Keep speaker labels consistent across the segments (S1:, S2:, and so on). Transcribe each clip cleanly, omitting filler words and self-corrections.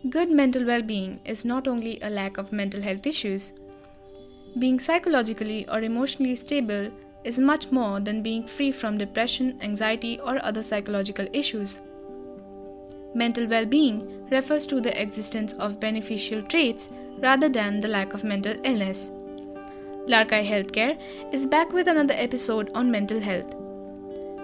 S1: Good mental well being is not only a lack of mental health issues. Being psychologically or emotionally stable is much more than being free from depression, anxiety, or other psychological issues. Mental well being refers to the existence of beneficial traits rather than the lack of mental illness. Larkai Healthcare is back with another episode on mental health.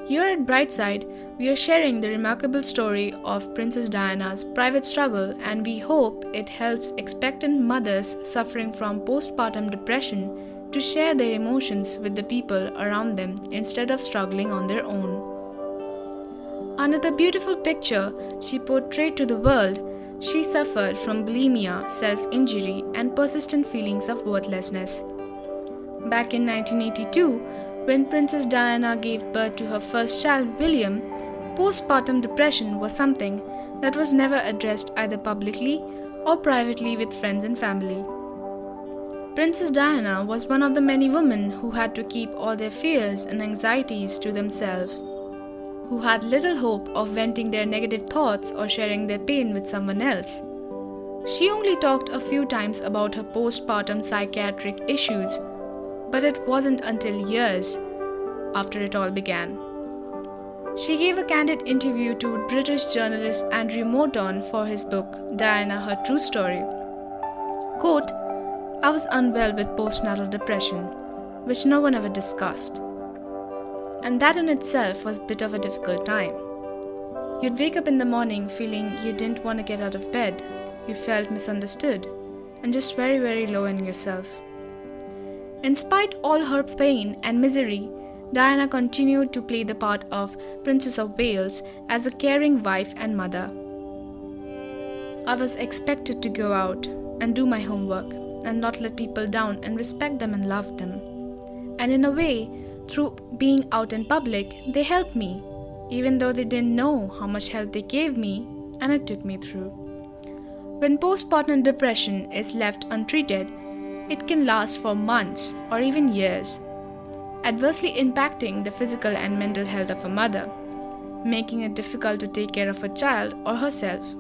S1: Here at Brightside, we are sharing the remarkable story of Princess Diana's private struggle, and we hope it helps expectant mothers suffering from postpartum depression to share their emotions with the people around them instead of struggling on their own. Another beautiful picture she portrayed to the world, she suffered from bulimia, self-injury, and persistent feelings of worthlessness. Back in 1982, when Princess Diana gave birth to her first child, William, postpartum depression was something that was never addressed either publicly or privately with friends and family. Princess Diana was one of the many women who had to keep all their fears and anxieties to themselves, who had little hope of venting their negative thoughts or sharing their pain with someone else. She only talked a few times about her postpartum psychiatric issues, but it wasn't until years after it all began. She gave a candid interview to British journalist Andrew Morton for his book, Diana, Her True Story. Quote, "I was unwell with postnatal depression, which no one ever discussed. And that in itself was a bit of a difficult time. You'd wake up in the morning feeling you didn't want to get out of bed, you felt misunderstood, and just very, very low in yourself." In spite all her pain and misery, Diana continued to play the part of Princess of Wales as a caring wife and mother. "I was expected to go out and do my homework and not let people down and respect them and love them. And in a way, through being out in public, they helped me, even though they didn't know how much help they gave me, and it took me through." When postpartum depression is left untreated, it can last for months or even years, adversely impacting the physical and mental health of a mother, making it difficult to take care of a child or herself.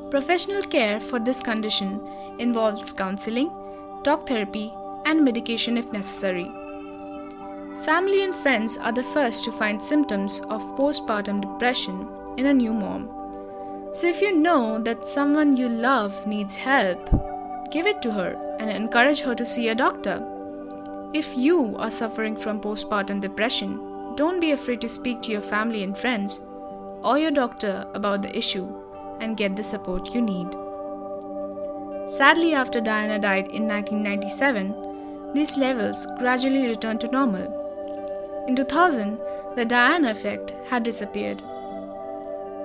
S1: Professional care for this condition involves counseling, talk therapy, and medication if necessary. Family and friends are the first to find symptoms of postpartum depression in a new mom. So if you know that someone you love needs help, give it to her and encourage her to see a doctor. If you are suffering from postpartum depression, don't be afraid to speak to your family and friends or your doctor about the issue and get the support you need. Sadly, after Diana died in 1997, these levels gradually returned to normal. In 2000, the Diana effect had disappeared.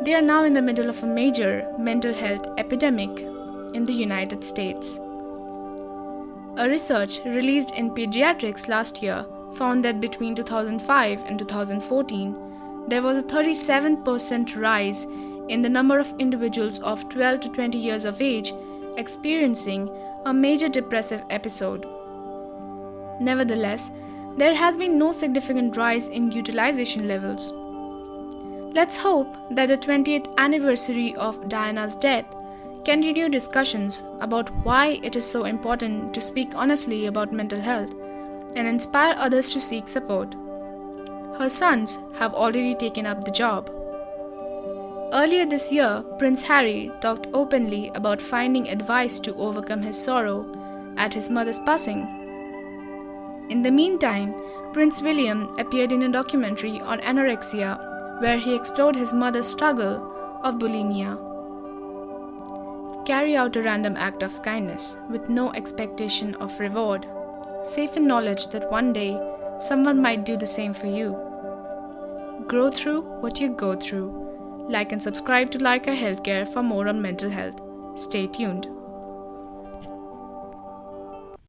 S1: They are now in the middle of a major mental health epidemic in the United States. A research released in Pediatrics last year found that between 2005 and 2014, there was a 37% rise in the number of individuals of 12 to 20 years of age experiencing a major depressive episode. Nevertheless, there has been no significant rise in utilization levels. Let's hope that the 20th anniversary of Diana's death continue discussions about why it is so important to speak honestly about mental health and inspire others to seek support. Her sons have already taken up the job. Earlier this year, Prince Harry talked openly about finding advice to overcome his sorrow at his mother's passing. In the meantime, Prince William appeared in a documentary on anorexia where he explored his mother's struggle of bulimia. Carry out a random act of kindness with no expectation of reward, safe in knowledge that one day someone might do the same for you. Grow through what you go through. Like and subscribe to Larkai Healthcare for more on mental health. Stay tuned.